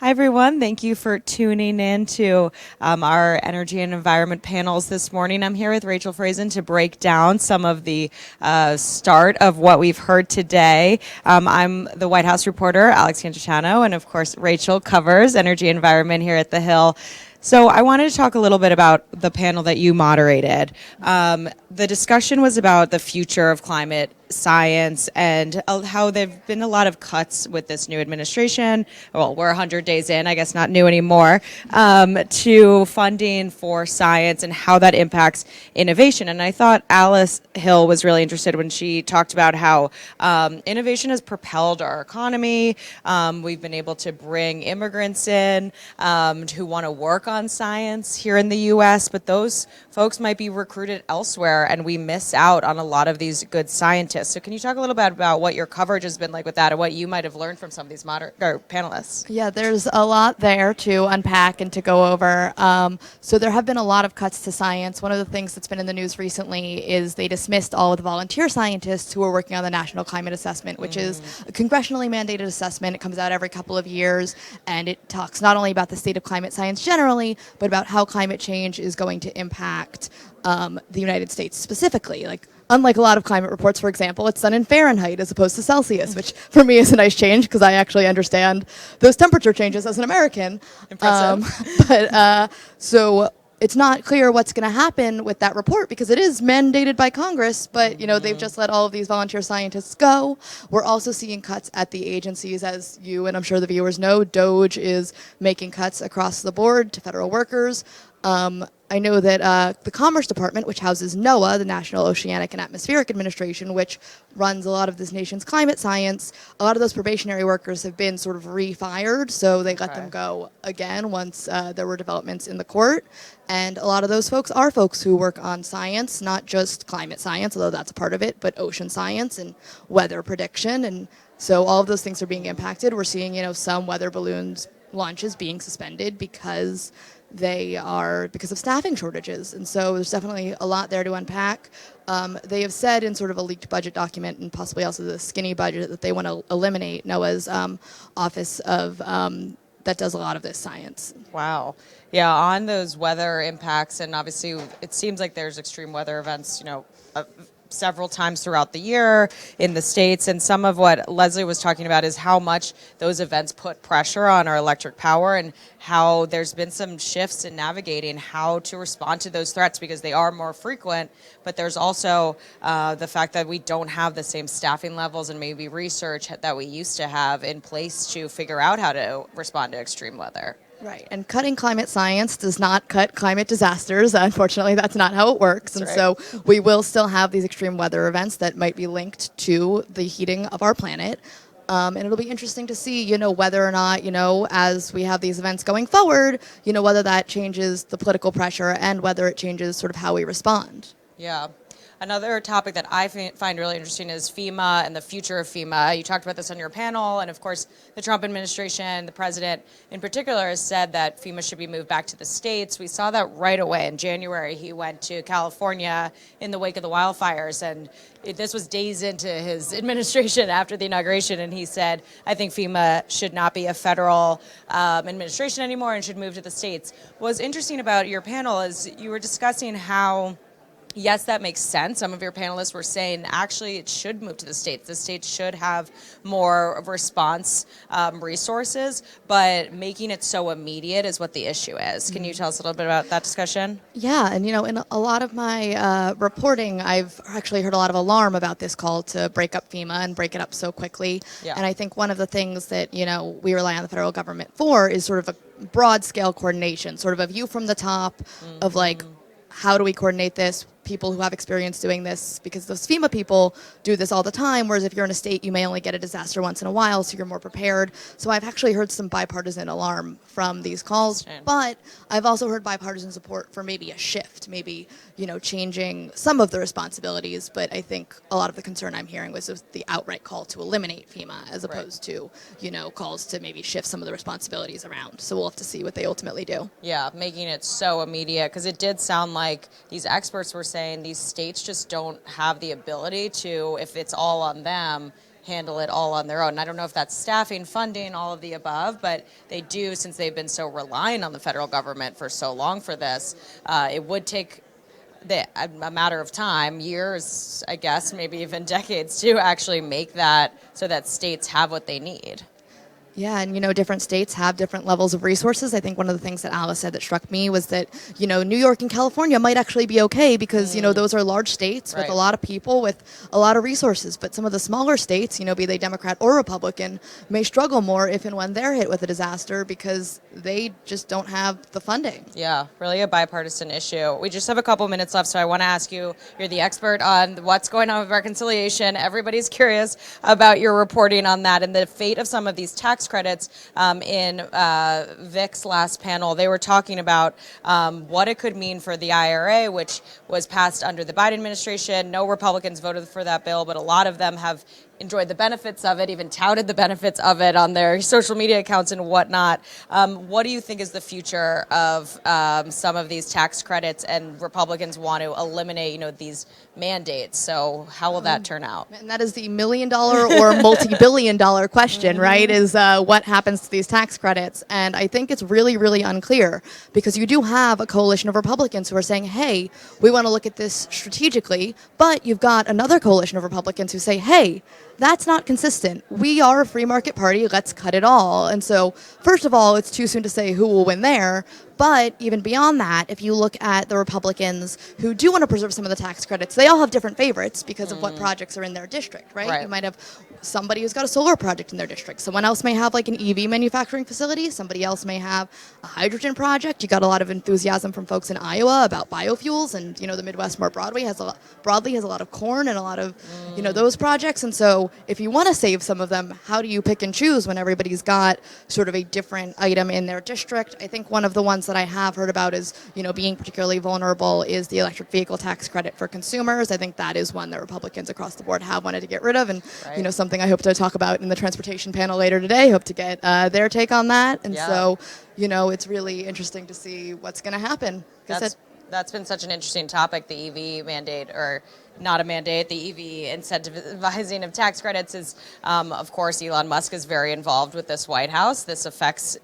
Hi, everyone. Thank you for tuning in to our energy and environment panels this morning. I'm here with Rachel Frazin to break down some of the start of what we've heard today. I'm the White House reporter, Alex Gangitano, and of course, Rachel covers energy and environment here at The Hill. So I wanted to talk a little bit about the panel that you moderated. The discussion was about the future of climate science and how there've been a lot of cuts with this new administration. Well, we're 100 days in, I guess not new anymore, to funding for science and how that impacts innovation. And I thought Alice Hill was really interested when she talked about how innovation has propelled our economy. We've been able to bring immigrants in who want to work on science here in the U.S., but those folks might be recruited elsewhere, and we miss out on a lot of these good scientists. So can you talk a little bit about what your coverage has been like with that and what you might have learned from some of these panelists? Yeah, there's a lot there to unpack and to go over. So there have been a lot of cuts to science. One of the things that's been in the news recently is they dismissed all of the volunteer scientists who are working on the National Climate Assessment, which is a congressionally mandated assessment. It comes out every couple of years, and it talks not only about the state of climate science generally, but about how climate change is going to impact the United States specifically. Like, unlike a lot of climate reports, for example, it's done in Fahrenheit as opposed to Celsius, which for me is a nice change because I actually understand those temperature changes as an American. Impressive. So it's not clear what's going to happen with that report because it is mandated by Congress, but they've just let all of these volunteer scientists go. We're also seeing cuts at the agencies, as you and I'm sure the viewers know. DOGE is making cuts across the board to federal workers. I know that the Commerce Department, which houses NOAA, the National Oceanic and Atmospheric Administration, which runs a lot of this nation's climate science, a lot of those probationary workers have been sort of refired, so they let them go again once there were developments in the court. And a lot of those folks are folks who work on science, not just climate science, although that's a part of it, but ocean science and weather prediction. And so all of those things are being impacted. We're seeing, some weather balloons launches being suspended because of staffing shortages. And so there's definitely a lot there to unpack. They have said in sort of a leaked budget document and possibly also the skinny budget that they want to eliminate NOAA's office of that does a lot of this science. Wow. Yeah, on those weather impacts, and obviously it seems like there's extreme weather events, several times throughout the year in the States. And some of what Leslie was talking about is how much those events put pressure on our electric power and how there's been some shifts in navigating how to respond to those threats because they are more frequent. But there's also the fact that we don't have the same staffing levels and maybe research that we used to have in place to figure out how to respond to extreme weather. Right, and cutting climate science does not cut climate disasters. Unfortunately, that's not how it works. That's and right. So we will still have these extreme weather events that might be linked to the heating of our planet. And it'll be interesting to see, whether or not, as we have these events going forward, whether that changes the political pressure and whether it changes sort of how we respond. Yeah. Another topic that I find really interesting is FEMA and the future of FEMA. You talked about this on your panel, and of course, the Trump administration, the president in particular, has said that FEMA should be moved back to the states. We saw that right away. In January, he went to California in the wake of the wildfires, and this was days into his administration after the inauguration, and he said, I think FEMA should not be a federal administration anymore and should move to the states. What's interesting about your panel is you were discussing how yes, that makes sense. Some of your panelists were saying, actually, it should move to the states. The states should have more response resources, but making it so immediate is what the issue is. Can you tell us a little bit about that discussion? Yeah, and in a lot of my reporting, I've actually heard a lot of alarm about this call to break up FEMA and break it up so quickly. Yeah. And I think one of the things that, we rely on the federal government for is sort of a broad-scale coordination, sort of a view from the top of, like, how do we coordinate this? People who have experience doing this, because those FEMA people do this all the time, whereas if you're in a state, you may only get a disaster once in a while, so you're more prepared. So I've actually heard some bipartisan alarm from these calls, but I've also heard bipartisan support for maybe a shift, maybe, changing some of the responsibilities, but I think a lot of the concern I'm hearing was the outright call to eliminate FEMA as opposed to, calls to maybe shift some of the responsibilities around. So we'll have to see what they ultimately do. Yeah, making it so immediate, because it did sound like these experts were saying these states just don't have the ability to, if it's all on them, handle it all on their own. And I don't know if that's staffing, funding, all of the above, but they do, since they've been so reliant on the federal government for so long for this. It would take a matter of time, years, I guess, maybe even decades, to actually make that so that states have what they need. Yeah, and different states have different levels of resources. I think one of the things that Alice said that struck me was that, New York and California might actually be okay because, those are large states with Right. a lot of people with a lot of resources. But some of the smaller states, be they Democrat or Republican, may struggle more if and when they're hit with a disaster because they just don't have the funding. Yeah, really a bipartisan issue. We just have a couple minutes left, so I want to ask you, you're the expert on what's going on with reconciliation. Everybody's curious about your reporting on that and the fate of some of these tax credits. In Vic's last panel, they were talking about what it could mean for the IRA, which was passed under the Biden administration. No Republicans voted for that bill, but a lot of them have enjoyed the benefits of it, even touted the benefits of it on their social media accounts and whatnot. What do you think is the future of some of these tax credits? And Republicans want to eliminate, these mandates. So how will that turn out? And that is the $1 million or multi-billion-dollar question, right? Is what happens to these tax credits? And I think it's really, really unclear because you do have a coalition of Republicans who are saying, hey, we want to look at this strategically, but you've got another coalition of Republicans who say, hey, that's not consistent. We are a free market party. Let's cut it all. And so, first of all, it's too soon to say who will win there. But even beyond that, if you look at the Republicans who do want to preserve some of the tax credits, they all have different favorites because of what projects are in their district, right? You might have somebody who's got a solar project in their district. Someone else may have like an EV manufacturing facility. Somebody else may have a hydrogen project. You got a lot of enthusiasm from folks in Iowa about biofuels, and the Midwest more broadly has a lot of corn and a lot of those projects. And so if you want to save some of them, how do you pick and choose when everybody's got sort of a different item in their district? I think one of the ones that I have heard about is, being particularly vulnerable is the electric vehicle tax credit for consumers. I think that is one that Republicans across the board have wanted to get rid of, and something I hope to talk about in the transportation panel later today. Hope to get their take on that. And so, it's really interesting to see what's going to happen. That's been such an interesting topic, the EV mandate, or not a mandate, the EV incentivizing of tax credits is, of course, Elon Musk is very involved with this White House. This affects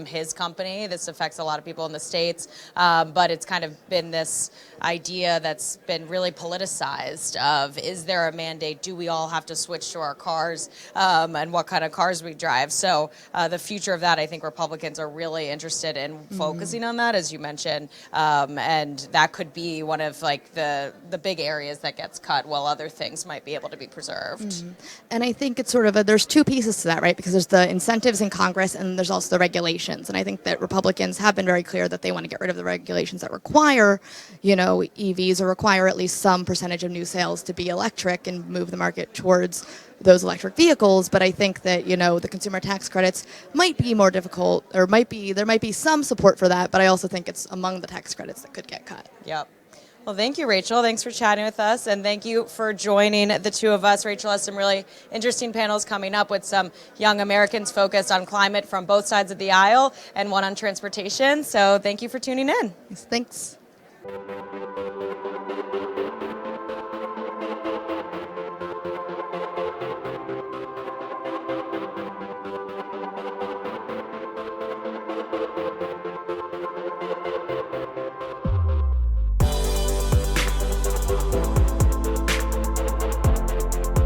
his company. This affects a lot of people in the States. But it's kind of been this idea that's been really politicized of, is there a mandate? Do we all have to switch to our cars? And what kind of cars we drive? So the future of that, I think Republicans are really interested in focusing on that, as you mentioned. And that could be one of like the big areas that gets cut, while other things might be able to be preserved. And I think it's sort of there's two pieces to that, right? Because there's the incentives in Congress and there's also the regulations. And I think that Republicans have been very clear that they want to get rid of the regulations that require, EVs, or require at least some percentage of new sales to be electric and move the market towards those electric vehicles. But I think that, the consumer tax credits might be more difficult, or there might be some support for that, but I also think it's among the tax credits that could get cut. Yep. Well, thank you, Rachel. Thanks for chatting with us, and thank you for joining the two of us. Rachel has some really interesting panels coming up with some young Americans focused on climate from both sides of the aisle, and one on transportation. So thank you for tuning in. Thanks.